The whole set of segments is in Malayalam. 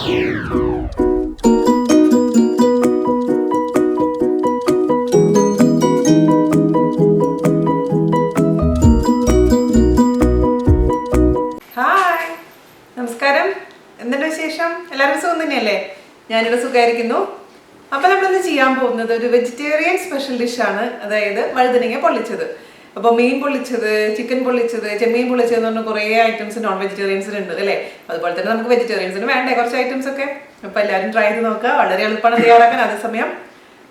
നമസ്കാരം, എന്തുണ്ട് വിശേഷം? എല്ലാവരും സുഖം തന്നെയല്ലേ? ഞാനിവിടെ സുഖമായിരിക്കുന്നു. അപ്പോൾ നമ്മളിന്ന് ചെയ്യാൻ പോകുന്നത് ഒരു വെജിറ്റേറിയൻ സ്പെഷ്യൽ ഡിഷാണ്, അതായത് വഴുതനങ്ങ പൊള്ളിച്ചത്. അപ്പോൾ മീൻ പൊള്ളിച്ചത്, ചിക്കൻ പൊള്ളിച്ചത്, ചെമ്മീൻ പൊള്ളിച്ചത് എന്ന് പറഞ്ഞ കുറേ ഐറ്റംസ് നോൺ വെജിറ്റേറിയൻസിനുണ്ട് അല്ലേ? അതുപോലെ തന്നെ നമുക്ക് വെജിറ്റേറിയൻസിന് വേണ്ടേ കുറച്ച് ഐറ്റംസ് ഒക്കെ. അപ്പോൾ എല്ലാവരും ട്രൈ ചെയ്ത് നോക്കുക. വളരെ എളുപ്പമാണ് തയ്യാറാക്കാൻ, അതേസമയം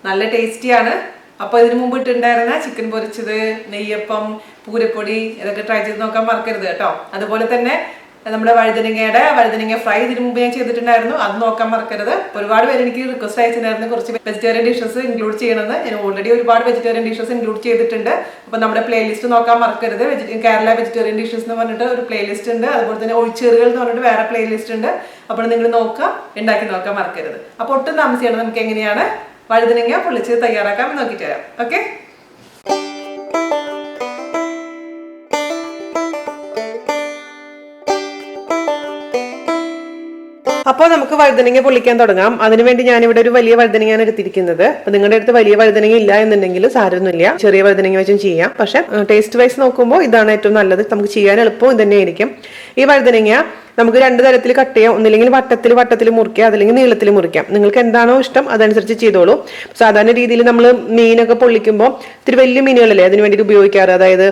നല്ല ടേസ്റ്റിയാണ്. അപ്പോൾ ഇതിനു മുമ്പ് ഇട്ടുണ്ടായിരുന്ന ചിക്കൻ പൊരിച്ചത്, നെയ്യപ്പം, പൂരപ്പൊടി ഇതൊക്കെ ട്രൈ ചെയ്ത് നോക്കാൻ മറക്കരുത് കേട്ടോ. അതുപോലെ തന്നെ നമ്മുടെ വഴുതനങ്ങ ഫ്രൈ ഇതിനു മുമ്പ് ഞാൻ ചെയ്തിട്ടുണ്ടായിരുന്നു, അത് നോക്കാൻ മറക്കരുത്. ഒരുപാട് പേര് എനിക്ക് റിക്വസ്റ്റ് അയച്ചിട്ടുണ്ടായിരുന്നു കുറച്ച് വെജിറ്റേറിയൻ ഡിഷസ് ഇൻക്ലൂഡ് ചെയ്യണമെന്ന്. ഞാൻ ഓൾറെഡി ഒരുപാട് വെജിറ്റേറിയൻ ഡിഷസ് ഇൻക്ലൂഡ് ചെയ്തിട്ടുണ്ട്. അപ്പോൾ നമ്മുടെ പ്ലേലിസ്റ്റ് നോക്കാൻ മറക്കരുത്. കേരള വെജിറ്റേറിയൻ ഡിഷസ് എന്ന് പറഞ്ഞിട്ട് ഒരു പ്ലേലിസ്റ്റ് ഉണ്ട്. അതുപോലെ തന്നെ ഒഴിച്ചേറുകൾ എന്ന് പറഞ്ഞിട്ട് വേറെ പ്ലേലിസ്റ്റ് ഉണ്ട്. അപ്പോൾ നിങ്ങൾ നോക്കുക, ഉണ്ടാക്കി നോക്കാൻ മറക്കരുത്. അപ്പോൾ ഒട്ടും താമസിയാണ് നമുക്ക് എങ്ങനെയാണ് വഴുതനങ്ങ പൊള്ളിച്ച് തയ്യാറാക്കാം നോക്കിയിട്ട് വരാം. ഓക്കെ, അപ്പോൾ നമുക്ക് വഴുതനങ്ങ പൊള്ളിക്കാൻ തുടങ്ങാം. അതിനുവേണ്ടി ഞാനിവിടെ ഒരു വലിയ വഴുതനങ്ങയാണ് എടുത്തിരിക്കുന്നത്. അപ്പൊ നിങ്ങളുടെ അടുത്ത് വലിയ വഴുതനങ്ങ ഇല്ല എന്നുണ്ടെങ്കിൽ സാരമൊന്നുമില്ല, ചെറിയ വഴുതനങ്ങ വെച്ചും ചെയ്യാം. പക്ഷെ ടേസ്റ്റ് വൈസ് നോക്കുമ്പോൾ ഇതാണ് ഏറ്റവും നല്ലത്, നമുക്ക് ചെയ്യാൻ എളുപ്പം ഇത് തന്നെയായിരിക്കും. ഈ വഴുതനങ്ങ നമുക്ക് രണ്ട് തരത്തിൽ കട്ട് ചെയ്യാം. ഒന്നില്ലെങ്കിൽ വട്ടത്തിൽ മുറിക്കാം, അതല്ലെങ്കിൽ നീളത്തിൽ മുറിക്കാം. നിങ്ങൾക്ക് എന്താണോ ഇഷ്ടം അതനുസരിച്ച് ചെയ്തോളൂ. സാധാരണ രീതിയിൽ നമ്മൾ മീനൊക്കെ പൊള്ളിക്കുമ്പോൾ ഇത്തിരി വലിയ മീനുകളല്ലേ അതിന് വേണ്ടിയിട്ട് ഉപയോഗിക്കാറ്. അതായത്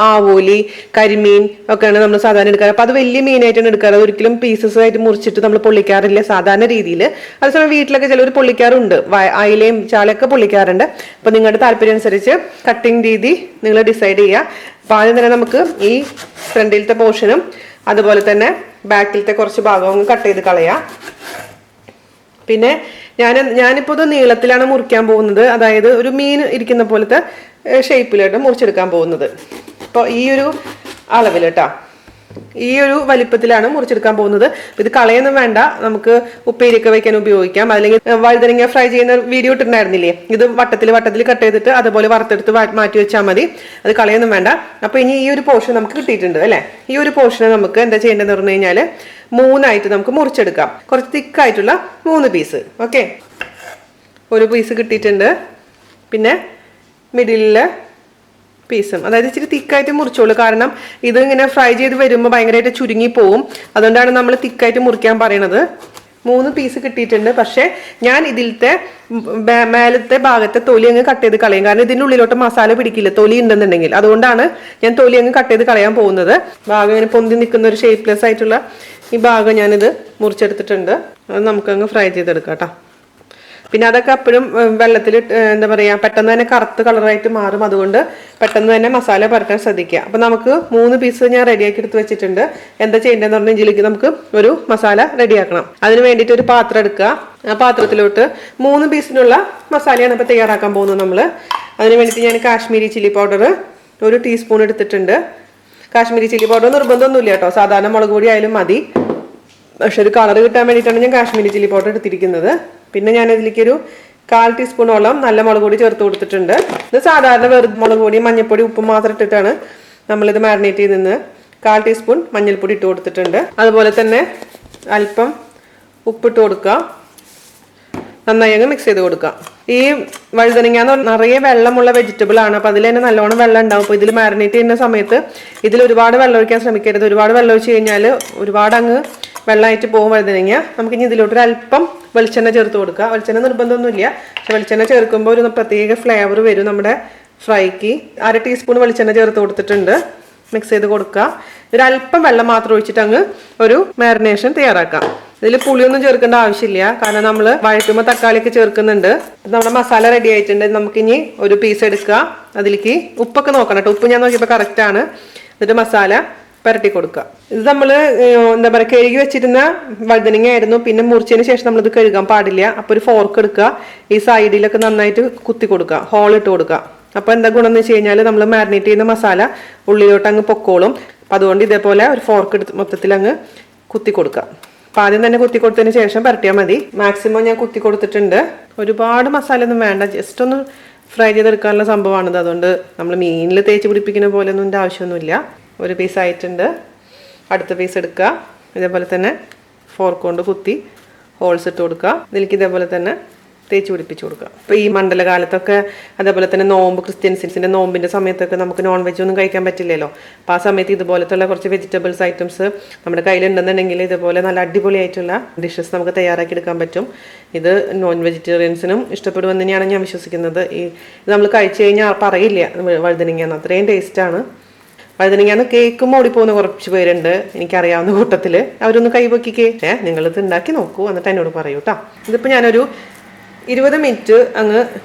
ആവോലി, കരിമീൻ ഒക്കെയാണ് നമ്മൾ സാധാരണ എടുക്കാറ്. അപ്പൊ അത് വലിയ മീനായിട്ടാണ് എടുക്കാറ്. അത് ഒരിക്കലും പീസസ് ആയിട്ട് മുറിച്ചിട്ട് നമ്മൾ പൊള്ളിക്കാറില്ല സാധാരണ രീതിയിൽ. അതേസമയം വീട്ടിലൊക്കെ ചിലർ പൊള്ളിക്കാറുണ്ട്, അയിലയും ചാളയൊക്കെ പൊള്ളിക്കാറുണ്ട്. അപ്പൊ നിങ്ങളുടെ താല്പര്യം അനുസരിച്ച് കട്ടിങ് രീതി നിങ്ങൾ ഡിസൈഡ് ചെയ്യുക. അപ്പൊ ആദ്യം തന്നെ നമുക്ക് ഈ ഫ്രണ്ടിലത്തെ പോർഷനും അതുപോലെ ബാക്കിലത്തെ കുറച്ച് ഭാഗവും കട്ട് ചെയ്ത് കളയാം. പിന്നെ ഞാനിപ്പോൾ ഇത് നീളത്തിലാണ് മുറിക്കാൻ പോകുന്നത്. അതായത് ഒരു മീൻ ഇരിക്കുന്ന പോലത്തെ ഷേപ്പിലായിട്ട് മുറിച്ചെടുക്കാൻ പോകുന്നത്. അപ്പോൾ ഈ ഒരു അളവിൽ കേട്ടോ, ഈ ഒരു വലിപ്പത്തിലാണ് മുറിച്ചെടുക്കാൻ പോകുന്നത്. ഇത് കളയൊന്നും വേണ്ട, നമുക്ക് ഉപ്പേരിയൊക്കെ വയ്ക്കാൻ ഉപയോഗിക്കാം. അല്ലെങ്കിൽ വഴുതനങ്ങ ഫ്രൈ ചെയ്യുന്ന വീഡിയോ ഇട്ടിട്ടുണ്ടായിരുന്നില്ലേ, ഇത് വട്ടത്തിൽ കട്ട് ചെയ്തിട്ട് അതുപോലെ വറുത്തെടുത്ത് മാറ്റി വെച്ചാൽ മതി. അത് കളയൊന്നും വേണ്ട. അപ്പൊ ഇനി ഈ ഒരു പോർഷൻ നമുക്ക് കിട്ടിയിട്ടുണ്ട് അല്ലെ. ഈ ഒരു പോർഷനെ നമുക്ക് എന്താ ചെയ്യേണ്ടതെന്ന് പറഞ്ഞു കഴിഞ്ഞാൽ മൂന്നായിട്ട് നമുക്ക് മുറിച്ചെടുക്കാം. കുറച്ച് തിക്കായിട്ടുള്ള 3 പീസ്. ഓക്കെ, ഒരു പീസ് കിട്ടിയിട്ടുണ്ട്. പിന്നെ മിഡിലില് പീസും, അതായത് ഇച്ചിരി തിക്കായിട്ട് മുറിച്ചോളൂ. കാരണം ഇത് ഇങ്ങനെ ഫ്രൈ ചെയ്ത് വരുമ്പോൾ ഭയങ്കരമായിട്ട് ചുരുങ്ങി പോവും. അതുകൊണ്ടാണ് നമ്മൾ തിക്കായിട്ട് മുറിക്കാൻ പറയണത്. 3 പീസ് കിട്ടിയിട്ടുണ്ട്. പക്ഷെ ഞാൻ ഇതിലത്തെ മേലത്തെ ഭാഗത്തെ തൊലി അങ്ങ് കട്ട് ചെയ്ത് കളയും. കാരണം ഇതിൻ്റെ ഉള്ളിലോട്ട് മസാല പിടിക്കില്ല തൊലി ഉണ്ടെന്നുണ്ടെങ്കിൽ. അതുകൊണ്ടാണ് ഞാൻ തൊലി അങ്ങ് കട്ട് ചെയ്ത് കളയാൻ പോകുന്നത്. ഭാഗം ഇങ്ങനെ പൊന്തി നിൽക്കുന്ന ഒരു ഷേപ്പ്ലെസ് ആയിട്ടുള്ള ഈ ഭാഗം ഞാനിത് മുറിച്ചെടുത്തിട്ടുണ്ട്. അത് നമുക്കങ്ങ് ഫ്രൈ ചെയ്തെടുക്കാം കേട്ടോ. പിന്നെ അതൊക്കെ അപ്പോഴും വെള്ളത്തിൽ എന്താ പറയുക, പെട്ടെന്ന് തന്നെ കറുത്ത് കളറായിട്ട് മാറും. അതുകൊണ്ട് പെട്ടെന്ന് തന്നെ മസാല പുരട്ടാൻ ശ്രദ്ധിക്കുക. അപ്പം നമുക്ക് 3 പീസ് ഞാൻ റെഡിയാക്കി എടുത്ത് വെച്ചിട്ടുണ്ട്. എന്താ ചെയ്യേണ്ടതെന്ന് പറഞ്ഞാൽ ഇതിലേക്ക് നമുക്ക് ഒരു മസാല റെഡിയാക്കണം. അതിന് വേണ്ടിയിട്ട് ഒരു പാത്രം എടുക്കുക. ആ പാത്രത്തിലോട്ട് 3 പീസിനുള്ള മസാലയാണ് ഇപ്പോൾ തയ്യാറാക്കാൻ പോകുന്നത് നമ്മൾ. അതിന് വേണ്ടിയിട്ട് ഞാൻ കാശ്മീരി ചില്ലി പൗഡർ 1 ടീസ്പൂൺ എടുത്തിട്ടുണ്ട്. കാശ്മീരി ചില്ലി പൗഡർ നിർബന്ധമൊന്നുമില്ല കേട്ടോ, സാധാരണ മുളക് പൊടി ആയാലും മതി. പക്ഷെ ഒരു കളർ കിട്ടാൻ വേണ്ടിയിട്ടാണ് ഞാൻ കാശ്മീരി ചില്ലി പൗഡർ എടുത്തിരിക്കുന്നത്. പിന്നെ ഞാൻ ഇതിലേക്ക് ഒരു 1/4 ടീസ്പൂണോളം നല്ല മുളക് പൊടി ചേർത്ത് കൊടുത്തിട്ടുണ്ട്. ഇത് സാധാരണ വെറുതെ മുളക് പൊടി, മഞ്ഞൾപ്പൊടി, ഉപ്പും മാത്രം ഇട്ടിട്ടാണ് നമ്മളിത് മാരിനേറ്റ് ചെയ്ത് 1/4 ടീസ്പൂൺ മഞ്ഞൾപ്പൊടി ഇട്ട് കൊടുത്തിട്ടുണ്ട്. അതുപോലെ തന്നെ അല്പം ഉപ്പിട്ട് കൊടുക്കുക. നന്നായി അങ്ങ് മിക്സ് ചെയ്ത് കൊടുക്കുക. ഈ വഴുതനങ്ങ എന്ന് പറഞ്ഞാൽ നിറയെ വെള്ളമുള്ള വെജിറ്റബിൾ ആണ്. അപ്പോൾ അതിൽ തന്നെ നല്ലോണം വെള്ളം ഉണ്ടാവും. അപ്പോൾ ഇതിൽ മാരിനേറ്റ് ചെയ്യുന്ന സമയത്ത് ഇതിൽ ഒരുപാട് വെള്ളം ഒഴിക്കാൻ ശ്രമിക്കരുത്. ഒരുപാട് വെള്ളം ഒഴിച്ച് കഴിഞ്ഞാൽ ഒരുപാട് അങ്ങ് വെള്ളമായിട്ട് പോകും വഴുതനങ്ങ. നമുക്കിനി ഇതിലോട്ടൊരു അല്പം വെളിച്ചെണ്ണ ചേർത്ത് കൊടുക്കുക. വെളിച്ചെണ്ണ നിർബന്ധമൊന്നുമില്ല, പക്ഷെ വെളിച്ചെണ്ണ ചേർക്കുമ്പോൾ ഒരു പ്രത്യേക ഫ്ലേവർ വരും നമ്മുടെ ഫ്രൈക്ക്. 1/2 ടീസ്പൂൺ വെളിച്ചെണ്ണ ചേർത്ത് കൊടുത്തിട്ടുണ്ട്. മിക്സ് ചെയ്ത് കൊടുക്കുക. ഒരല്പം വെള്ളം മാത്രം ഒഴിച്ചിട്ട് അങ്ങ് ഒരു മാരിനേഷൻ തയ്യാറാക്കാം. ഇതിൽ പുളിയൊന്നും ചേർക്കേണ്ട ആവശ്യമില്ല, കാരണം നമ്മൾ വഴറ്റുമ്പോൾ തക്കാളിയൊക്കെ ചേർക്കുന്നുണ്ട്. നമ്മുടെ മസാല റെഡി ആയിട്ടുണ്ട്. നമുക്കിനി ഒരു പീസ് എടുക്കുക. അതിലേക്ക് ഉപ്പൊക്കെ നോക്കണം കേട്ടോ. ഉപ്പ് ഞാൻ നോക്കിയപ്പോൾ കറക്റ്റാണ്. എന്നിട്ട് മസാല പുരട്ടി കൊടുക്കുക. ഇത് നമ്മൾ എന്താ പറയുക, കഴുകി വെച്ചിരുന്ന വഴുതനങ്ങ ആയിരുന്നു. പിന്നെ മുറിച്ചതിന് ശേഷം നമ്മളിത് കഴുകാൻ പാടില്ല. അപ്പോൾ ഒരു ഫോർക്ക് എടുക്കുക, ഈ സൈഡിലൊക്കെ നന്നായിട്ട് കുത്തി കൊടുക്കുക, ഹോൾ ഇട്ട് കൊടുക്കുക. അപ്പോൾ എന്താ ഗുണം എന്ന് വെച്ച് കഴിഞ്ഞാൽ നമ്മൾ മാരിനേറ്റ് ചെയ്യുന്ന മസാല ഉള്ളിലോട്ട് അങ്ങ് പൊക്കോളും. അപ്പം അതുകൊണ്ട് ഇതേപോലെ ഒരു ഫോർക്ക് എടുത്ത് മൊത്തത്തിൽ അങ്ങ് കുത്തി കൊടുക്കുക. അപ്പം ആദ്യം തന്നെ കുത്തി കൊടുത്തതിന് ശേഷം പരട്ടിയാൽ മതി. മാക്സിമം ഞാൻ കുത്തി കൊടുത്തിട്ടുണ്ട്. ഒരുപാട് മസാല ഒന്നും വേണ്ട, ജസ്റ്റ് ഒന്ന് ഫ്രൈ ചെയ്തെടുക്കാനുള്ള സംഭവമാണിത്. അതുകൊണ്ട് നമ്മൾ മീനിൽ തേച്ച് പിടിപ്പിക്കുന്ന പോലെ ഒന്നും ആവശ്യമൊന്നുമില്ല. ഒരു പീസ് ആയിട്ടുണ്ട്. അടുത്ത പീസ് എടുക്കുക. ഇതേപോലെ തന്നെ ഫോർക്ക് കൊണ്ട് കുത്തി ഹോൾസ് ഇട്ട് കൊടുക്കുക. ഇതിലേക്ക് ഇതേപോലെ തന്നെ തേച്ച് പിടിപ്പിച്ച് കൊടുക്കുക. ഇപ്പോൾ ഈ മണ്ഡലകാലത്തൊക്കെ അതേപോലെ തന്നെ നോമ്പ്, ക്രിസ്ത്യൻസിൻ്റെ നോമ്പിൻ്റെ സമയത്തൊക്കെ നമുക്ക് നോൺ വെജ് ഒന്നും കഴിക്കാൻ പറ്റില്ലല്ലോ. അപ്പോൾ ആ സമയത്ത് ഇതുപോലത്തുള്ള കുറച്ച് വെജിറ്റബിൾസ് ഐറ്റംസ് നമ്മുടെ കയ്യിലുണ്ടെന്നുണ്ടെങ്കിൽ ഇതുപോലെ നല്ല അടിപൊളിയായിട്ടുള്ള ഡിഷസ് നമുക്ക് തയ്യാറാക്കി എടുക്കാൻ പറ്റും. ഇത് നോൺ വെജിറ്റേറിയൻസിനും ഇഷ്ടപ്പെടുമെന്ന് തന്നെയാണ് ഞാൻ വിശ്വസിക്കുന്നത്. ഇത് നമ്മൾ കഴിച്ചു കഴിഞ്ഞാൽ പറയില്ല വഴുതനങ്ങയാണ്, അത്രയും ടേസ്റ്റാണ്. വഴുതനങ്ങാന്ന് കേക്കും ഓടിപ്പോകുന്ന കുറച്ച് പേരുണ്ട് എനിക്കറിയാവുന്ന കൂട്ടത്തിൽ. അവരൊന്ന് കൈവക്കിക്കേ, നിങ്ങളിത് ഉണ്ടാക്കി നോക്കൂ, എന്നിട്ട് എന്നോട് പറയൂ കേട്ടോ. ഇതിപ്പോൾ ഞാനൊരു 20 മിനിറ്റ് അങ്ങ്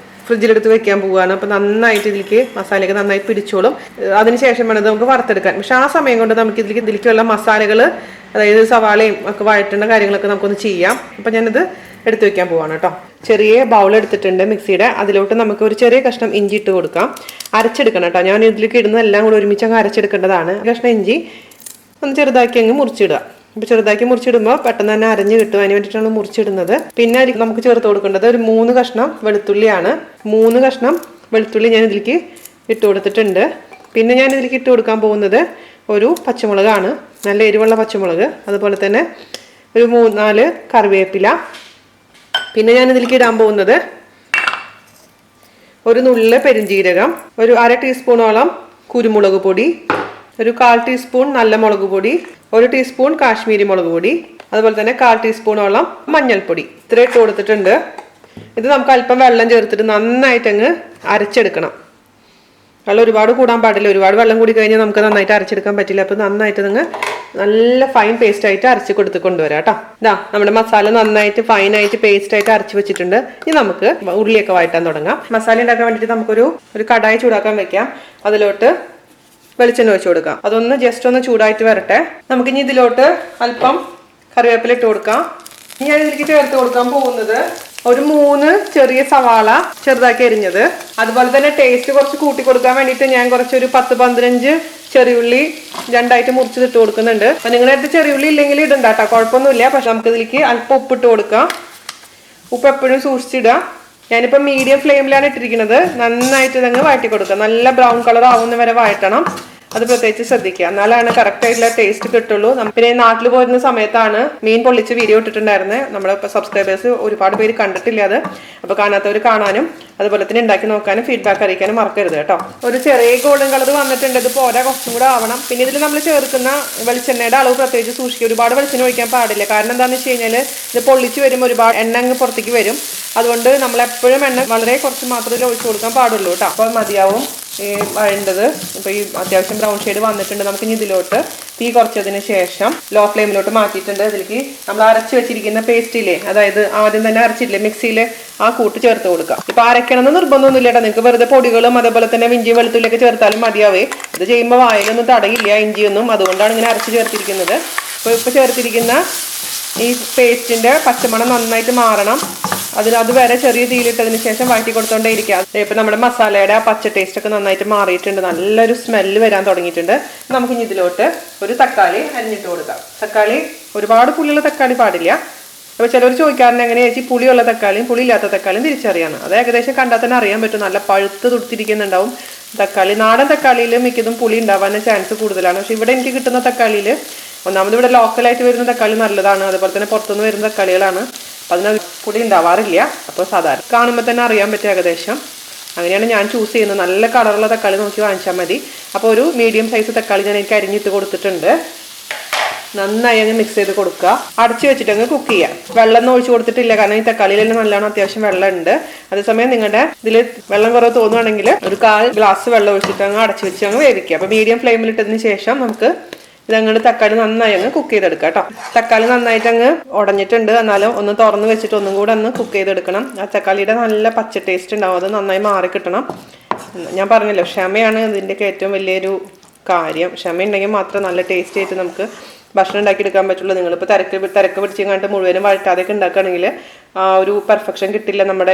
ഫ്രിഡ്ജിലെടുത്ത് വെക്കാൻ പോവുകയാണ്. അപ്പോൾ നന്നായിട്ട് ഇതിലേക്ക് മസാലയൊക്കെ നന്നായി പിടിച്ചോളും. അതിനുശേഷം വേണം നമുക്ക് വറുത്തെടുക്കാൻ. പക്ഷെ ആ സമയം കൊണ്ട് നമുക്ക് ഇതിലേക്കുള്ള മസാലകൾ, അതായത് സവാളയും ഒക്കെ വഴറ്റേണ്ട കാര്യങ്ങളൊക്കെ നമുക്കൊന്ന് ചെയ്യാം. അപ്പം ഞാനിത് എടുത്ത് വെക്കാൻ പോവാണ് കേട്ടോ. ചെറിയ ബൗൾ എടുത്തിട്ടുണ്ട് മിക്സിയുടെ. അതിലോട്ട് നമുക്ക് ഒരു ചെറിയ കഷ്ണം ഇഞ്ചി ഇട്ട് കൊടുക്കാം. അരച്ചെടുക്കണം കേട്ടോ. ഞാൻ ഇതിലേക്ക് ഇടുന്ന എല്ലാം കൂടെ ഒരുമിച്ച് അങ്ങ് അരച്ചെടുക്കേണ്ടതാണ്. കഷ്ണം ഇഞ്ചി ഒന്ന് ചെറുതാക്കി അങ്ങ് മുറിച്ചിടുക. അപ്പോൾ ചെറുതാക്കി മുറിച്ചിടുമ്പോൾ പെട്ടെന്ന് തന്നെ അരഞ്ഞ് കിട്ടും. അതിന് വേണ്ടിയിട്ടാണ് മുറിച്ചിടുന്നത്. പിന്നെ നമുക്ക് ചേർത്ത് കൊടുക്കേണ്ടത് ഒരു 3 കഷ്ണം വെളുത്തുള്ളിയാണ്. 3 കഷ്ണം വെളുത്തുള്ളി ഞാൻ ഇതിലേക്ക് ഇട്ട് കൊടുത്തിട്ടുണ്ട്. പിന്നെ ഞാൻ ഇതിലേക്ക് ഇട്ട് കൊടുക്കാൻ പോകുന്നത് ഒരു പച്ചമുളകാണ്, നല്ല എരിവുള്ള പച്ചമുളക്. അതുപോലെ തന്നെ ഒരു 3-4 കറിവേപ്പില. പിന്നെ ഞാൻ ഇതിലേക്ക് ഇടാൻ പോകുന്നത് ഒരു നുള്ള് പെരുംജീരകം, ഒരു 1/2 ടീസ്പൂണോളം കുരുമുളക് പൊടി, ഒരു 1/4 ടീസ്പൂൺ നല്ല മുളക് പൊടി, 1 ടീസ്പൂൺ കാശ്മീരി മുളക് പൊടി, അതുപോലെ തന്നെ 1/4 ടീസ്പൂണോളം മഞ്ഞൾപ്പൊടി. ഇത്ര ഇട്ട് കൊടുത്തിട്ടുണ്ട്. ഇത് നമുക്ക് അല്പം വെള്ളം ചേർത്തിട്ട് നന്നായിട്ട് അങ്ങ് അരച്ചെടുക്കണം. വെള്ളം ഒരുപാട് കൂടാൻ പാടില്ല. ഒരുപാട് വെള്ളം കൂടി കഴിഞ്ഞാൽ നമുക്ക് നന്നായിട്ട് അരച്ചെടുക്കാൻ പറ്റില്ല. അപ്പോൾ നന്നായിട്ട് നിങ്ങൾ നല്ല ഫൈൻ പേസ്റ്റ് ആയിട്ട് അരച്ച് കൊണ്ടുവരാം കേട്ടോ. ഇതാ നമ്മുടെ മസാല നന്നായിട്ട് ഫൈനായിട്ട് പേസ്റ്റ് ആയിട്ട് അരച്ച് വെച്ചിട്ടുണ്ട്. ഇനി നമുക്ക് ഉള്ളിയൊക്കെ വഴറ്റാൻ തുടങ്ങാം. മസാല ഉണ്ടാക്കാൻ വേണ്ടിയിട്ട് നമുക്കൊരു കടായി ചൂടാക്കാൻ വെക്കാം. അതിലോട്ട് വെളിച്ചെണ്ണ ഒഴിച്ച് കൊടുക്കാം. അതൊന്ന് ജസ്റ്റ് ഒന്ന് ചൂടായിട്ട് വരട്ടെ. നമുക്കിനി ഇതിലോട്ട് അല്പം കറിവേപ്പില ഇട്ട് കൊടുക്കാം. ഞാൻ ഇതിലേക്ക് ചേർത്ത് കൊടുക്കാൻ പോകുന്നത് ഒരു 3 ചെറിയ സവാള ചെറുതാക്കി അരിഞ്ഞത്. അതുപോലെ തന്നെ ടേസ്റ്റ് കുറച്ച് കൂട്ടി കൊടുക്കാൻ വേണ്ടിയിട്ട് ഞാൻ കുറച്ചൊരു 10-15 ചെറിയുള്ളി 2ആയിട്ട് മുറിച്ചിട്ട് കൊടുക്കുന്നുണ്ട്. അപ്പം നിങ്ങളുടെ അടുത്ത് ചെറിയുള്ളി ഇല്ലെങ്കിൽ ഇടണ്ട കേട്ടോ, കുഴപ്പമൊന്നുമില്ല. പക്ഷെ നമുക്ക് ഇതിലേക്ക് അല്പം ഉപ്പിട്ട് കൊടുക്കാം. ഉപ്പ് എപ്പോഴും സൂക്ഷിച്ചിടുക. ഞാനിപ്പോൾ മീഡിയം ഫ്ലെയിമിലാണ് ഇട്ടിരിക്കുന്നത്. നന്നായിട്ട് ഇതങ്ങ് വഴറ്റി കൊടുക്കുക. നല്ല ബ്രൗൺ കളർ ആവുന്ന വരെ വഴറ്റണം. അത് പ്രത്യേകിച്ച് ശ്രദ്ധിക്കുക, എന്നാലാണ് കറക്റ്റ് ആയിട്ടുള്ള ടേസ്റ്റ് കിട്ടുള്ളൂ. പിന്നെ നാട്ടിൽ പോയിരുന്ന സമയത്താണ് മീൻ പൊള്ളിച്ച് വീഡിയോ ഇട്ടിട്ടുണ്ടായിരുന്നത്. നമ്മുടെ സബ്സ്ക്രൈബേഴ്സ് ഒരുപാട് പേര് കണ്ടിട്ടില്ല അത്. അപ്പോൾ കാണാത്തവർ കാണാനും അതുപോലെ തന്നെ ഉണ്ടാക്കി നോക്കാനും ഫീഡ്ബാക്ക് അറിയിക്കാനും മറക്കരുത് കേട്ടോ. ഒരു ചെറിയ ഗോൾഡൻ കളർ വന്നിട്ടുണ്ട്. ഇത് പോരാ, കുറച്ചും കൂടെ ആവണം. പിന്നെ ഇതിൽ നമ്മൾ ചേർക്കുന്ന വെളിച്ചെണ്ണയുടെ അളവ് പ്രത്യേകിച്ച് സൂക്ഷിക്കുക. ഒരുപാട് വെളിച്ചെണ്ണ ഒഴിക്കാൻ പാടില്ല. കാരണം എന്താണെന്ന് വെച്ച് കഴിഞ്ഞാൽ ഇത് പൊള്ളിച്ച് വരുമ്പോൾ ഒരുപാട് എണ്ണ അങ്ങ് പുറത്തേക്ക് വരും. അതുകൊണ്ട് നമ്മൾ എപ്പോഴും എണ്ണ വളരെ കുറച്ച് മാത്രമേ ഒഴിച്ചു കൊടുക്കാൻ പാടുള്ളൂ കേട്ടോ. അപ്പോൾ മതിയാവും ഈ വഴണ്ടത്. ഇപ്പോൾ ഈ അത്യാവശ്യം ബ്രൗൺ ഷെയ്ഡ് വന്നിട്ടുണ്ട്. നമുക്കിനി ഇതിലോട്ട് തീ കുറച്ചതിന് ശേഷം ലോ ഫ്ലെയിമിലോട്ട് മാറ്റിയിട്ടുണ്ട്. ഇതിലേക്ക് നമ്മൾ അരച്ച് വെച്ചിരിക്കുന്ന പേസ്റ്റില്ലേ, അതായത് ആദ്യം തന്നെ അരച്ചില്ലേ മിക്സിയിൽ, ആ കൂട്ട് ചേർത്ത് കൊടുക്കുക. ഇപ്പോൾ അരയ്ക്കണമെന്ന് നിർബന്ധമൊന്നുമില്ല കേട്ടോ. നിങ്ങൾക്ക് വെറുതെ പൊടികളും അതേപോലെ തന്നെ ഇഞ്ചിയും വെളുത്തുള്ളിയൊക്കെ ചേർത്താലും മതിയാവേ. ഇത് ചെയ്യുമ്പോൾ വായിലൊന്നും തടയില്ല ഇഞ്ചിയൊന്നും, അതുകൊണ്ടാണ് ഇങ്ങനെ അരച്ച് ചേർത്തിരിക്കുന്നത്. ഇപ്പോൾ ചേർത്തിരിക്കുന്ന ഈ പേസ്റ്റിൻ്റെ പച്ചമണം നന്നായിട്ട് മാറണം. അത് വരെ ചെറിയ തീയിലിട്ടതിന് ശേഷം വഴറ്റി കൊടുത്തോണ്ടേ ഇരിക്കുക. ഇപ്പം നമ്മുടെ മസാലയുടെ ആ പച്ച ടേസ്റ്റ് ഒക്കെ നന്നായിട്ട് മാറിയിട്ടുണ്ട്. നല്ലൊരു സ്മെല്ല് വരാൻ തുടങ്ങിയിട്ടുണ്ട്. നമുക്കിനി ഇതിലോട്ട് ഒരു തക്കാളി അരിഞ്ഞിട്ട് കൊടുക്കാം. തക്കാളി ഒരുപാട് പുളിയുള്ള തക്കാളി പാടില്ല. അപ്പോൾ ചിലർ ചോദിക്കാറുണ്ട് എങ്ങനെയാ ചേച്ചി പുളിയുള്ള തക്കാളിയും പുളിയില്ലാത്ത തക്കാളിയും തിരിച്ചറിയാന്ന്. അത് ഏകദേശം കണ്ടാൽ തന്നെ അറിയാൻ പറ്റും. നല്ല പഴുത്ത് തുടുത്തിരിക്കുന്നുണ്ടാവും തക്കാളി. നാടൻ തക്കാളിയിൽ മിക്കതും പുളി ഉണ്ടാവാൻ ചാൻസ് കൂടുതലാണ്. പക്ഷെ ഇവിടെ എനിക്ക് കിട്ടുന്ന തക്കാളിയിൽ ഒന്നാമത് ഇവിടെ ലോക്കലായിട്ട് വരുന്ന തക്കാളി നല്ലതാണ്. അതുപോലെ തന്നെ പുറത്തുനിന്ന് വരുന്ന തക്കാളികളാണ്. അപ്പം അതിന് പുളി ഉണ്ടാവാറില്ല. അപ്പോൾ സാധാരണ കാണുമ്പോൾ തന്നെ അറിയാൻ പറ്റും ഏകദേശം. അങ്ങനെയാണ് ഞാൻ ചൂസ് ചെയ്യുന്നത്. നല്ല കളറുള്ള തക്കാളി നോക്കി വാങ്ങിച്ചാൽ മതി. അപ്പോൾ ഒരു മീഡിയം സൈസ് തക്കാളി ഞാൻ എനിക്ക് അരിഞ്ഞിട്ട് കൊടുത്തിട്ടുണ്ട്. നന്നായി അങ്ങ് മിക്സ് ചെയ്ത് കൊടുക്കുക. അടച്ചു വെച്ചിട്ട് അങ്ങ് കുക്ക് ചെയ്യാം. വെള്ളം ഒന്നും ഒഴിച്ചു കൊടുത്തിട്ടില്ല, കാരണം ഈ തക്കാളിയിലെല്ലാം നല്ലോണം അത്യാവശ്യം വെള്ളം ഉണ്ട്. അതേസമയം നിങ്ങളുടെ ഇതിൽ വെള്ളം കുറവ് തോന്നുവാണെങ്കിൽ ഒരു 1/4 ഗ്ലാസ് വെള്ളം ഒഴിച്ചിട്ട് അങ്ങ് അടച്ചു വെച്ച് അങ്ങ് വേവിക്കുക. അപ്പോൾ മീഡിയം ഫ്ലെയിമിലിട്ടതിന് ശേഷം നമുക്ക് ഇതങ്ങോട്ട് തക്കാളി നന്നായി അങ്ങ് കുക്ക് ചെയ്തെടുക്കാം കേട്ടോ. തക്കാളി നന്നായിട്ട് അങ്ങ് ഉടഞ്ഞിട്ടുണ്ട്. എന്നാലും ഒന്ന് തുറന്ന് വെച്ചിട്ട് ഒന്നും കൂടെ ഒന്ന് കുക്ക് ചെയ്തെടുക്കണം. ആ തക്കാളിയുടെ നല്ല പച്ച ടേസ്റ്റ് ഉണ്ടാവും. അത് നന്നായി മാറി കിട്ടണം. ഞാൻ പറഞ്ഞല്ലോ, ക്ഷമയാണ് ഇതിൻ്റെയൊക്കെ ഏറ്റവും വലിയൊരു കാര്യം. ക്ഷമ ഉണ്ടെങ്കിൽ മാത്രം നല്ല ടേസ്റ്റ് ആയിട്ട് നമുക്ക് ഭക്ഷണം ഉണ്ടാക്കിയെടുക്കാൻ പറ്റുള്ളൂ. നിങ്ങളിപ്പോൾ തിരക്ക് പിടിച്ചെങ്ങാണ്ട് മുഴുവനും വഴറ്റാതെയൊക്കെ ഉണ്ടാക്കുകയാണെങ്കിൽ ആ ഒരു പെർഫെക്ഷൻ കിട്ടില്ല. നമ്മുടെ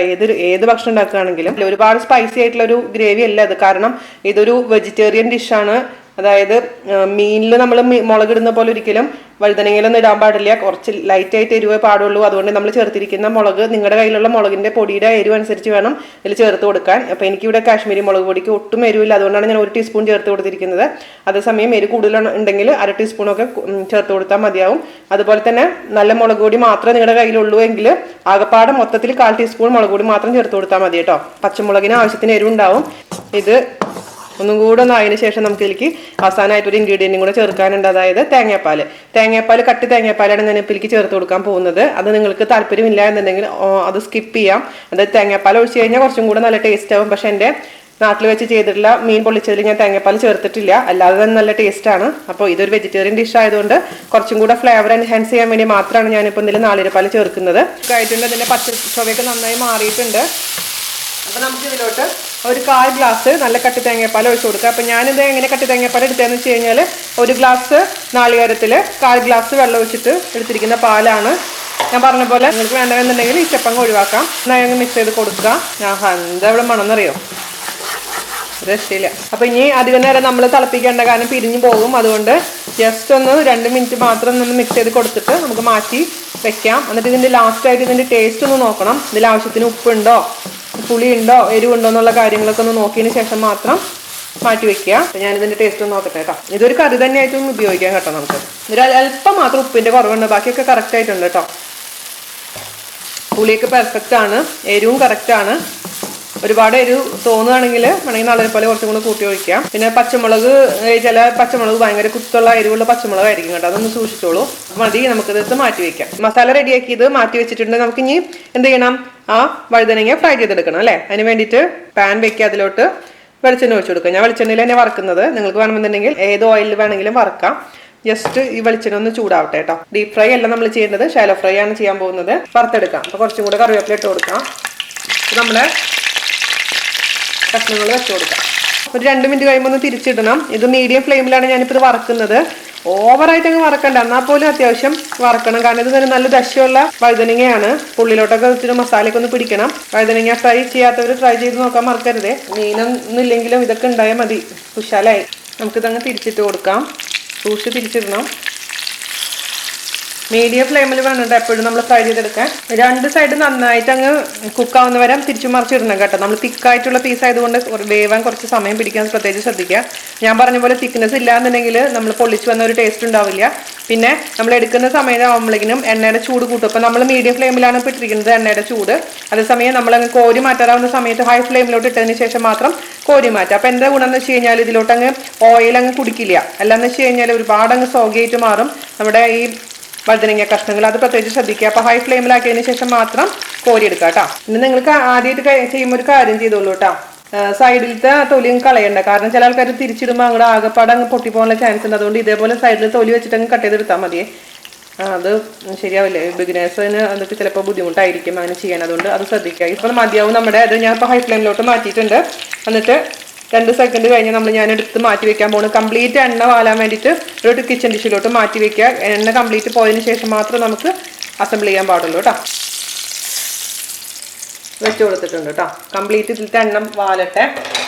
ഏത് ഭക്ഷണം ഉണ്ടാക്കുകയാണെങ്കിലും ഒരുപാട് സ്പൈസി ആയിട്ടുള്ള ഒരു ഗ്രേവി അല്ല അത്. കാരണം ഇതൊരു വെജിറ്റേറിയൻ ഡിഷാണ്. അതായത് മീനിൽ നമ്മൾ മുളക് ഇടുന്ന പോലെ ഒരിക്കലും വഴുതനങ്ങയിലൊന്നും ഇടാൻ പാടില്ല. കുറച്ച് ലൈറ്റായിട്ട് എരിവേ പാടുള്ളൂ. അതുകൊണ്ട് നമ്മൾ ചേർത്തിരിക്കുന്ന മുളക് നിങ്ങളുടെ കയ്യിലുള്ള മുളകിന്റെ പൊടിയുടെ എരിവ് അനുസരിച്ച് വേണം ഇതിൽ ചേർത്ത് കൊടുക്കാൻ. അപ്പോൾ എനിക്കിവിടെ കാശ്മീരി മുളക് പൊടിക്ക് ഒട്ടും എരിവില്ല, അതുകൊണ്ടാണ് ഞാൻ 1 ടീസ്പൂൺ ചേർത്ത് കൊടുത്തിരിക്കുന്നത്. അതേസമയം എരിവ് കൂടുതൽ ഉണ്ടെങ്കിൽ 1/2 ടീസ്പൂണൊക്കെ ചേർത്ത് കൊടുത്താൽ മതിയാവും. അതുപോലെ തന്നെ നല്ല മുളക് പൊടി മാത്രമേ നിങ്ങളുടെ കയ്യിലുള്ളൂ എങ്കിൽ ആകപ്പാടെ മൊത്തത്തിൽ 1/4 ടീസ്പൂൺ മുളക് പൊടി മാത്രം ചേർത്ത് കൊടുത്താൽ മതി കേട്ടോ. പച്ചമുളകിന് ആവശ്യത്തിന് എരിവുണ്ടാവും. ഇത് ഒന്നും കൂടെ ഒന്ന് ആയതിനു ശേഷം നമുക്ക് ഇതിലേക്ക് അവസാനമായിട്ട് ഒരു ഇൻഗ്രീഡിയൻറ്റും കൂടെ ചേർക്കാനുണ്ട്, അതായത് തേങ്ങാപ്പാൽ കട്ടി തേങ്ങാപ്പാലാണ് ഞാൻ ഇപ്പോൾ ഇതിലേക്ക് ചേർത്ത് കൊടുക്കാൻ പോകുന്നത്. അത് നിങ്ങൾക്ക് താല്പര്യമില്ല എന്നുണ്ടെങ്കിൽ അത് സ്കിപ്പ് ചെയ്യാം. അതായത് തേങ്ങാപ്പാൽ ഒഴിച്ച് കഴിഞ്ഞാൽ കുറച്ചും കൂടെ നല്ല ടേസ്റ്റ് ആവും. പക്ഷെ എൻ്റെ നാട്ടിൽ വെച്ച് ചെയ്തിട്ടുള്ള മീൻ പൊള്ളിച്ചതിൽ ഞാൻ തേങ്ങാപ്പാൽ ചേർത്തിട്ടില്ല, അല്ലാതെ തന്നെ നല്ല ടേസ്റ്റാണ്. അപ്പോൾ ഇതൊരു വെജിറ്റേറിയൻ ഡിഷ് ആയതുകൊണ്ട് കുറച്ചും കൂടെ ഫ്ലേവർ എൻഹാൻസ് ചെയ്യാൻ വേണ്ടി മാത്രമാണ് ഞാനിപ്പോൾ ഇതിൽ നാളികേരപ്പാൽ ചേർക്കുന്നത്. ആയിട്ടുണ്ട്, ഇതിൻ്റെ പച്ച ചൊവയൊക്കെ നന്നായി മാറിയിട്ടുണ്ട്. അപ്പോൾ നമുക്ക് ഇതിലോട്ട് ഒരു 1/4 ഗ്ലാസ് നല്ല കട്ടി തേങ്ങാപ്പാൽ ഒഴിച്ചു കൊടുക്കുക. അപ്പോൾ ഞാനിത് എങ്ങനെ കട്ടി തേങ്ങാപ്പാൽ എടുത്തതെന്ന് വെച്ച് കഴിഞ്ഞാൽ 1 ഗ്ലാസ് നാളികേരത്തിൽ 1/4 ഗ്ലാസ് വെള്ളം ഒഴിച്ചിട്ട് എടുത്തിരിക്കുന്ന പാലാണ്. ഞാൻ പറഞ്ഞ പോലെ നിങ്ങൾക്ക് വേണ്ടതെന്നുണ്ടെങ്കിൽ ഈ സ്റ്റെപ്പങ്ങ് ഒഴിവാക്കാം. നയങ്ങ് മിക്സ് ചെയ്ത് കൊടുക്കുക. എന്താ ഇവിടെ മണമെന്നറിയോ, രക്ഷയില്ല. അപ്പോൾ ഇനി അധികം നേരം നമ്മൾ തിളപ്പിക്കേണ്ട, കാരണം പിരിഞ്ഞു പോകും. അതുകൊണ്ട് ജസ്റ്റ് ഒന്ന് 2 മിനിറ്റ് മാത്രം ഒന്ന് മിക്സ് ചെയ്ത് കൊടുത്തിട്ട് നമുക്ക് മാറ്റി വെക്കാം. എന്നിട്ട് ഇതിൻ്റെ ലാസ്റ്റായിട്ട് ഇതിൻ്റെ ടേസ്റ്റ് ഒന്ന് നോക്കണം. ഇതിൽ ആവശ്യത്തിന് ഉപ്പുണ്ടോ, പുളിയുണ്ടോ, എരിവുണ്ടോ എന്നുള്ള കാര്യങ്ങളൊക്കെ ഒന്ന് നോക്കിയതിന് ശേഷം മാത്രം മാറ്റി വെക്കുക. ഞാനിതിൻ്റെ ടേസ്റ്റ് ഒന്ന് നോക്കട്ടെ കേട്ടോ. ഇതൊരു കറി തന്നെയായിട്ടും ഉപയോഗിക്കാം കേട്ടോ. നമുക്ക് ഒരു അല്പം മാത്രം ഉപ്പിൻ്റെ കുറവുണ്ട്, ബാക്കിയൊക്കെ കറക്റ്റ് ആയിട്ടുണ്ട് കേട്ടോ. പുളിയൊക്കെ പെർഫെക്റ്റ് ആണ്, എരിവും കറക്റ്റ് ആണ്. ഒരുപാട് എരിവ് തോന്നുകയാണെങ്കിൽ വേണമെങ്കിൽ നാളികേരപ്പാൽ കുറച്ചും കൂടെ കൂട്ടി ഒഴിക്കാം. പിന്നെ പച്ചമുളക്, ചില പച്ചമുളക് ഭയങ്കര കുത്തുള്ള എരിവുള്ള പച്ചമുളകായിരിക്കും കേട്ടോ, അതൊന്ന് സൂക്ഷിച്ചോളൂ. മതി, നമുക്കിത് മാറ്റി വെക്കാം. മസാല റെഡിയാക്കി ഇത് മാറ്റി വെച്ചിട്ടുണ്ട്. നമുക്ക് ഇനി എന്ത് ചെയ്യണം, ആ വഴുതനങ്ങ ഫ്രൈ ചെയ്തെടുക്കണം അല്ലേ. അതിന് വേണ്ടിയിട്ട് പാൻ വെക്കുക, അതിലോട്ട് വെളിച്ചെണ്ണ ഒഴിച്ചു കൊടുക്കുക. ഞാൻ വെളിച്ചെണ്ണയിൽ തന്നെ വറക്കുന്നത്, നിങ്ങൾക്ക് വേണമെന്നുണ്ടെങ്കിൽ ഏത് ഓയിലിൽ വേണമെങ്കിലും വറക്കാം. ജസ്റ്റ് ഈ വെളിച്ചെണ്ണ ഒന്ന് ചൂടാവട്ടെ കേട്ടോ. ഡീപ് ഫ്രൈ അല്ല നമ്മൾ ചെയ്യേണ്ടത്, ഷാലോ ഫ്രൈ ആണ് ചെയ്യാൻ പോകുന്നത്. വറുത്തെടുക്കാം. അപ്പോൾ കുറച്ചും കൂടെ കറിവേപ്പില ഇട്ട് കൊടുക്കാം. നമ്മുടെ കഷ്ണങ്ങൾ വെച്ച് കൊടുക്കാം. ഒരു 2 മിനിറ്റ് കഴിയുമ്പോൾ ഒന്ന് തിരിച്ചിടണം. ഇത് മീഡിയം ഫ്ലെയിമിലാണ് ഞാനിപ്പോൾ ഇത് വറക്കുന്നത്. ഓവറായിട്ട് അങ്ങ് വറക്കണ്ട, എന്നാൽ പോലും അത്യാവശ്യം വറക്കണം. കാരണം ഇത് നല്ല ദശയുള്ള വഴുതനങ്ങയാണ്. ഉള്ളിലോട്ടൊക്കെ വെച്ചിട്ട് മസാലയൊക്കെ ഒന്ന് പിടിക്കണം. വഴുതനങ്ങ ഫ്രൈ ചെയ്യാത്തവർ ട്രൈ ചെയ്ത് നോക്കാൻ മറക്കരുതേ. മീനൊന്നും ഇല്ലെങ്കിലും ഇതൊക്കെ ഉണ്ടായാൽ മതി, കുശാലായി. നമുക്കിതങ്ങ് തിരിച്ചിട്ട് കൊടുക്കാം. സൂക്ഷിച്ച് തിരിച്ചിടണം. മീഡിയം ഫ്ലെയിമിൽ വേണം എപ്പോഴും നമ്മൾ ഫ്രൈ ചെയ്തെടുക്കാൻ. 2 സൈഡ് നന്നായിട്ട് അങ്ങ് കുക്കാവുന്ന വരെ തിരിച്ചു മറിച്ചിടണം കേട്ടോ. നമ്മൾ തിക്കായിട്ടുള്ള പീസ് ആയതുകൊണ്ട് വേവാൻ കുറച്ച് സമയം പിടിക്കാൻ പ്രത്യേകിച്ച് ശ്രദ്ധിക്കുക. ഞാൻ പറഞ്ഞ പോലെ തിക്നെസ് ഇല്ലാന്നുണ്ടെങ്കിൽ നമ്മൾ പൊള്ളിച്ച് വന്ന ഒരു ടേസ്റ്റ് ഉണ്ടാവില്ല. പിന്നെ നമ്മൾ എടുക്കുന്ന സമയം ആകുമ്പോഴേക്കും എണ്ണയുടെ ചൂട് കൂട്ടും. അപ്പോൾ നമ്മൾ മീഡിയം ഫ്ലെയിമിലാണ് ഇപ്പോൾ ഇട്ടിരിക്കുന്നത് എണ്ണയുടെ ചൂട്. അതേസമയം നമ്മളങ്ങ് കോരി മാറ്റാറാവുന്ന സമയത്ത് ഹൈ ഫ്ലെയിമിലോട്ട് ഇട്ടതിന് ശേഷം മാത്രം കോരി മാറ്റാം. അപ്പോൾ എന്താ ഗുണം എന്ന് വെച്ച് കഴിഞ്ഞാൽ ഇതിലോട്ട് അങ്ങ് ഓയിൽ അങ്ങ് കുടിക്കില്ല. അല്ലാന്ന് വെച്ച് കഴിഞ്ഞാൽ ഒരുപാട് അങ്ങ് സോഗിയായിട്ട് മാറും നമ്മുടെ ഈ വഴുതനങ്ങ കഷ്ണങ്ങൾ. അത് പ്രത്യേകിച്ച് ശ്രദ്ധിക്കുക. അപ്പോൾ ഹൈ ഫ്ലെയിമിലാക്കിയതിന് ശേഷം മാത്രം കോരിയെടുക്കുക കേട്ടോ. പിന്നെ നിങ്ങൾക്ക് ആദ്യമായിട്ട് ചെയ്യുമ്പോൾ ഒരു കാര്യം ചെയ്തോളൂ കേട്ടോ, സൈഡിലത്തെ തൊലിയും കളയണ്ട. കാരണം ചില ആൾക്കാർ തിരിച്ചിടുമ്പോൾ അങ്ങോട്ട് ആകെപ്പാടെ അങ്ങ് പൊട്ടിപ്പോകാനുള്ള ചാൻസ് ഉണ്ട്. അതുകൊണ്ട് ഇതേപോലെ സൈഡിൽ തൊലി വെച്ചിട്ട് അങ്ങ് കട്ട് ചെയ്തെടുത്താൽ മതിയേ. അത് ശരിയാവില്ലേ, ബിഗിനേഴ്സിന് അതൊക്കെ ചിലപ്പോൾ ബുദ്ധിമുട്ടായിരിക്കും അങ്ങനെ ചെയ്യാൻ. അതുകൊണ്ട് അത് ശ്രദ്ധിക്കുക. ഇപ്പോൾ മതിയാവും നമ്മുടെ അത്. ഞാൻ ഇപ്പോൾ ഹൈ ഫ്ലെയിമിലോട്ട് മാറ്റിയിട്ടുണ്ട്. എന്നിട്ട് 2 സെക്കൻഡ് കഴിഞ്ഞ് ഞാൻ എടുത്ത് മാറ്റി വെക്കാൻ പോകുന്നത്. കംപ്ലീറ്റ് എണ്ണ വാലാൻ വേണ്ടിയിട്ട് ഒരു കിച്ചൺ ഡിഷിലോട്ട് മാറ്റി വെക്കുക. എണ്ണ കംപ്ലീറ്റ് പോയതിന് ശേഷം മാത്രം നമുക്ക് അസംബിൾ ചെയ്യാൻ പാടുള്ളൂ കേട്ടോ. വെച്ച് കൊടുത്തിട്ടുണ്ട് കേട്ടോ. കംപ്ലീറ്റ് ഇതിലത്തെ എണ്ണ വാലട്ടെ.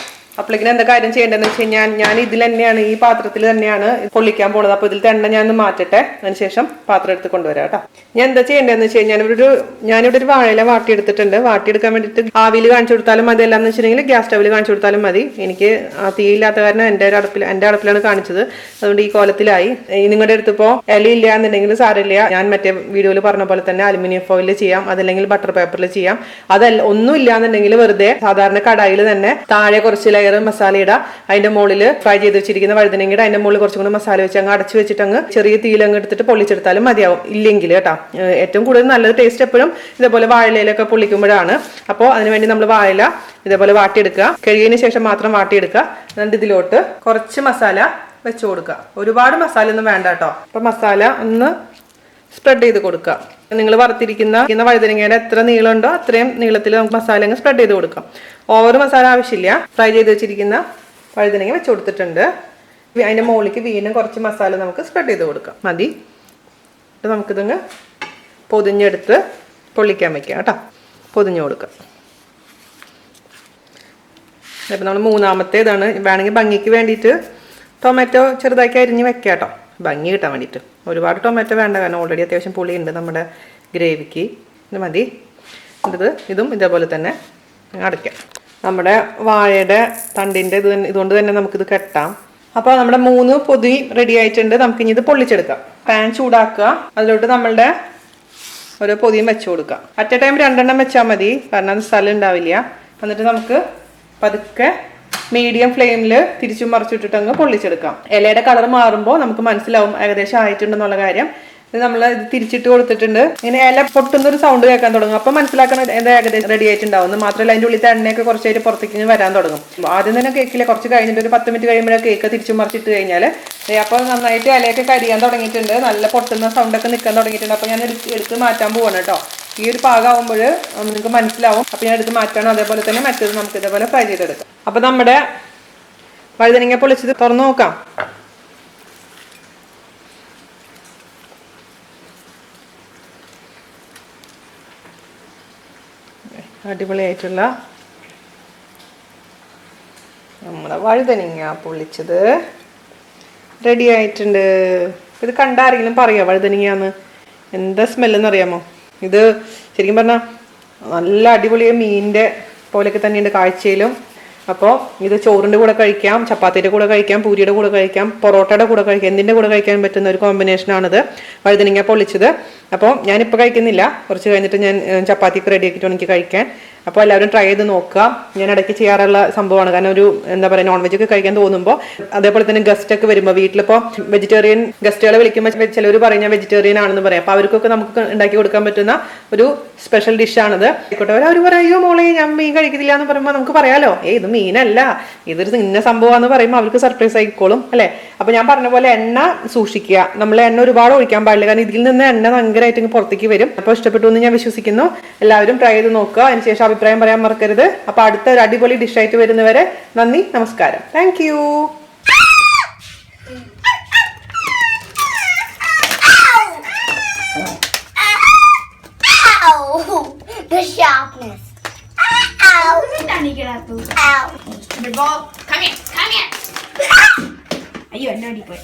അപ്പോഴേക്കും എന്താ കാര്യം ചെയ്യേണ്ടതെന്ന് വെച്ച് കഴിഞ്ഞാൽ ഞാൻ ഇതിൽ തന്നെയാണ്, ഈ പാത്രത്തിൽ തന്നെയാണ് പൊള്ളിക്കാൻ പോകുന്നത്. അപ്പോൾ ഇതിലത്തെ എണ്ണ ഞാൻ ഒന്ന് മാറ്റട്ടെ, അതിനുശേഷം പാത്രം എടുത്ത് കൊണ്ടുവരാം കേട്ടോ. ഞാൻ എന്താ ചെയ്യേണ്ടതെന്ന് വെച്ച് കഴിഞ്ഞാൽ ഞാനിവിടെ ഒരു വാഴയില വാട്ടിയെടുത്തിട്ടുണ്ട്. വാട്ടിയെടുക്കാൻ വേണ്ടിയിട്ട് ആവിയിൽ കാണിച്ചു കൊടുത്താലും മതി, അല്ലാന്ന് വെച്ചിട്ടുണ്ടെങ്കിൽ ഗ്യാസ് സ്റ്റവിൽ കാണിച്ചു കൊടുത്താലും മതി. എനിക്ക് തീയില്ലാത്ത കാരണം എൻ്റെ അടുപ്പിലാണ് കാണിച്ചത്, അതുകൊണ്ട് ഈ കോലത്തിലായി. നിങ്ങളുടെ അടുത്ത് ഇപ്പോൾ ഇലയില്ല എന്നുണ്ടെങ്കിൽ സാരമില്ല. ഞാൻ മറ്റേ വീഡിയോയിൽ പറഞ്ഞ പോലെ തന്നെ അലുമിനിയം ഫോയിലിൽ ചെയ്യാം, അതല്ലെങ്കിൽ ബട്ടർ പേപ്പറിൽ ചെയ്യാം. അതല്ല ഒന്നും ഇല്ലാന്നുണ്ടെങ്കിൽ വെറുതെ സാധാരണ കടായിൽ തന്നെ താഴെ കുറച്ച് മസാല ഇടാം. അതിന്റെ മുകളിൽ ഫ്രൈ ചെയ്ത് വെച്ചിരിക്കുന്ന വഴുതനങ്ങ അതിന്റെ മുകളിൽ കുറച്ചും കൂടി മസാല വെച്ച് അങ്ങ് അടച്ചു വെച്ചിട്ട് അങ്ങ് ചെറിയ തീയിലങ്ങ് എടുത്തിട്ട് പൊള്ളിച്ചെടുത്താലും മതിയാവും. ഇല്ലെങ്കിൽ കേട്ടോ, ഏറ്റവും കൂടുതൽ നല്ലത് ടേസ്റ്റ് എപ്പോഴും ഇതേപോലെ വാഴയിലൊക്കെ പൊള്ളിക്കുമ്പോഴാണ്. അപ്പോൾ അതിനുവേണ്ടി നമ്മൾ വാഴയില ഇതേപോലെ വാട്ടിയെടുക്കുക. കഴുകിയതിന് ശേഷം മാത്രം വാട്ടിയെടുക്കുക. എന്നിട്ട് ഇതിലോട്ട് കുറച്ച് മസാല വെച്ച് കൊടുക്കുക. ഒരുപാട് മസാല ഒന്നും വേണ്ട കേട്ടോ. അപ്പൊ മസാല ഒന്ന് സ്പ്രെഡ് ചെയ്ത് കൊടുക്കുക. നിങ്ങൾ വറുത്തിരിക്കുന്ന വഴുതനങ്ങയുടെ എത്ര നീളമുണ്ടോ അത്രയും നീളത്തിൽ നമുക്ക് മസാല അങ്ങ് സ്പ്രെഡ് ചെയ്ത് കൊടുക്കാം. ഓവർ മസാല ആവശ്യമില്ല. ഫ്രൈ ചെയ്ത് വെച്ചിരിക്കുന്ന വഴുതനങ്ങ വെച്ച് കൊടുത്തിട്ടുണ്ട്. അതിൻ്റെ മുകളിലേക്ക് വീണ്ടും കുറച്ച് മസാല നമുക്ക് സ്പ്രെഡ് ചെയ്ത് കൊടുക്കാം. മതി. നമുക്കിതങ്ങ് പൊതിഞ്ഞെടുത്ത് പൊള്ളിക്കാൻ വെക്കാം കേട്ടോ. പൊതിഞ്ഞ് കൊടുക്കാം. ഇപ്പം നമ്മൾ മൂന്നാമത്തേതാണ്. വേണമെങ്കിൽ ഭംഗിക്ക് വേണ്ടിയിട്ട് ടൊമാറ്റോ ചെറുതാക്കി അരിഞ്ഞ് വെക്കാം കേട്ടോ, ഭംഗി കിട്ടാൻ വേണ്ടിയിട്ട്. ഒരുപാട് ടൊമാറ്റോ വേണ്ട, കാരണം ഓൾറെഡി അത്യാവശ്യം പുളിയുണ്ട് നമ്മുടെ ഗ്രേവിക്ക്. ഇത് മതി. ഇതും ഇതേപോലെ തന്നെ അടയ്ക്കാം. നമ്മുടെ വാഴയുടെ തണ്ടിൻ്റെ ഇതുകൊണ്ട് തന്നെ നമുക്കിത് കെട്ടാം. അപ്പോൾ നമ്മുടെ 3 പൊതി റെഡി ആയിട്ടുണ്ട്. നമുക്കിനി ഇത് പൊള്ളിച്ചെടുക്കാം. പാൻ ചൂടാക്കുക, അതിലോട്ട് നമ്മളുടെ ഓരോ പൊതിയും വെച്ച് കൊടുക്കാം. അറ്റ് എ ടൈം 2 എണ്ണം വെച്ചാൽ മതി, കാരണം അത് സ്ഥലം ഉണ്ടാവില്ല. എന്നിട്ട് നമുക്ക് പതുക്കെ മീഡിയം ഫ്ലെയിമിൽ തിരിച്ചും മറിച്ചിട്ടിട്ട് അങ്ങ് പൊള്ളിച്ചെടുക്കാം. ഇലയുടെ കളർ മാറുമ്പോൾ നമുക്ക് മനസ്സിലാവും ഏകദേശം ആയിട്ടുണ്ടെന്നുള്ള കാര്യം. ഇത് നമ്മൾ ഇത് തിരിച്ചിട്ട് കൊടുത്തിട്ടുണ്ട്. ഇങ്ങനെ ഇല പൊട്ടുന്നൊരു സൗണ്ട് കേൾക്കാൻ തുടങ്ങും. അപ്പം മനസ്സിലാക്കണം ഇത് ഏകദേശം റെഡി ആയിട്ടുണ്ടാവും. മാത്രമല്ല അതിൻ്റെ ഉള്ളിൽ എണ്ണയൊക്കെ കുറച്ചായിട്ട് പുറത്തേക്ക് വരാൻ തുടങ്ങും. ആദ്യം തന്നെ കേക്കില്ല, കുറച്ച് കഴിഞ്ഞിട്ട് ഒരു 10 മിനിറ്റ് കഴിയുമ്പോഴേ കേക്ക് തിരിച്ചും മറിച്ചിട്ട് കഴിഞ്ഞാൽ അപ്പോൾ നന്നായിട്ട് ഇലയൊക്കെ കരിയാൻ തുടങ്ങിയിട്ടുണ്ട്, നല്ല പൊട്ടുന്ന സൗണ്ടൊക്കെ നിൽക്കാൻ തുടങ്ങിയിട്ടുണ്ട്. അപ്പോൾ ഞാൻ എടുത്ത് മാറ്റാൻ പോവാണ് കേട്ടോ. ഈ ഒരു പാകമാകുമ്പോൾ നിങ്ങൾക്ക് മനസ്സിലാവും. അപ്പോൾ ഞാൻ എടുത്ത് മാറ്റാണ്. അതേപോലെ തന്നെ മറ്റേത് നമുക്ക് ഇതേപോലെ ഫ്രൈ ചെയ്തെടുക്കാം. അപ്പോൾ നമ്മുടെ വഴുതനങ്ങ പൊളിച്ചത് തുറന്നു നോക്കാം. അടിപൊളിയായിട്ടുള്ള നമ്മുടെ വഴുതനങ്ങ പൊള്ളിച്ചത് റെഡി ആയിട്ടുണ്ട്. ഇത് കണ്ടാരെങ്കിലും പറയുമോ വഴുതനങ്ങയാന്ന്? എന്താ സ്മെല്ലെന്ന് അറിയാമോ? ഇത് ശരിക്കും പറഞ്ഞാൽ നല്ല അടിപൊളി മീനിൻ്റെ പോലെയൊക്കെ തന്നെയുണ്ട് കാഴ്ചയിലും. അപ്പോൾ ഇത് ചോറിൻ്റെ കൂടെ കഴിക്കാം, ചപ്പാത്തിയുടെ കൂടെ കഴിക്കാം, പൂരിയുടെ കൂടെ കഴിക്കാം, പൊറോട്ടയുടെ കൂടെ കഴിക്കാം, എന്തിൻ്റെ കൂടെ കഴിക്കാൻ പറ്റുന്ന ഒരു കോമ്പിനേഷനാണിത് വഴുതനങ്ങ പൊള്ളിച്ചത്. അപ്പോൾ ഞാനിപ്പോൾ കഴിക്കുന്നില്ല, കുറച്ച് കഴിഞ്ഞിട്ട് ഞാൻ ചപ്പാത്തിക്ക് റെഡി ആക്കിയിട്ട് എനിക്ക് കഴിക്കാൻ. അപ്പോൾ എല്ലാവരും ട്രൈ ചെയ്ത് നോക്കുക. ഞാൻ ഇടയ്ക്ക് ചെയ്യാറുള്ള സംഭവമാണ്, കാരണം ഒരു എന്താ പറയുക നോൺ വെജ് ഒക്കെ കഴിക്കാൻ തോന്നുമ്പോൾ. അതേപോലെ തന്നെ ഗസ്റ്റ് ഒക്കെ വരുമ്പോൾ വീട്ടിലിപ്പോൾ വെജിറ്റേറിയൻ ഗസ്റ്റുകളെ വിളിക്കുമ്പോൾ ചിലർ പറഞ്ഞാൽ വെജിറ്റേറിയൻ ആണെന്ന് പറയാം. അപ്പോൾ അവർക്കൊക്കെ നമുക്ക് ഉണ്ടാക്കി കൊടുക്കാൻ പറ്റുന്ന ഒരു സ്പെഷ്യൽ ഡിഷാണിത്. ആയിക്കോട്ടെ, അവർ പറയോ മോളെ ഞാൻ മീൻ കഴിക്കുന്നില്ല എന്ന് പറയുമ്പോൾ നമുക്ക് പറയാലോ, ഇത് മീനല്ല, ഇതൊരു ഇന്ന സംഭവമാണെന്ന് പറയുമ്പോൾ അവർക്ക് സർപ്രൈസ് ആയിക്കോളും അല്ലേ. അപ്പോൾ ഞാൻ പറഞ്ഞ പോലെ എണ്ണ സൂക്ഷിക്കുക. നമ്മൾ എണ്ണ ഒരുപാട് ഒഴിക്കാൻ പാടില്ല, കാരണം ഇതിൽ നിന്ന് എണ്ണ ഭയങ്കരമായിട്ട് പുറത്തേക്ക് വരും. അപ്പോൾ ഇഷ്ടപ്പെട്ടു എന്ന് ഞാൻ വിശ്വസിക്കുന്നു. എല്ലാവരും ട്രൈ ചെയ്ത് നോക്കുക, അതിനുശേഷം അഭിപ്രായം പറയാൻ മറക്കരുത്. അപ്പോൾ അടുത്ത ഒരു അടിപൊളി ഡിഷായിട്ട് വരുന്നവരെ നന്ദി, നമസ്കാരം. Thank you. The sharpness. Ow. Ow. The ball. Come here. Come here. Are you a nerdy boy?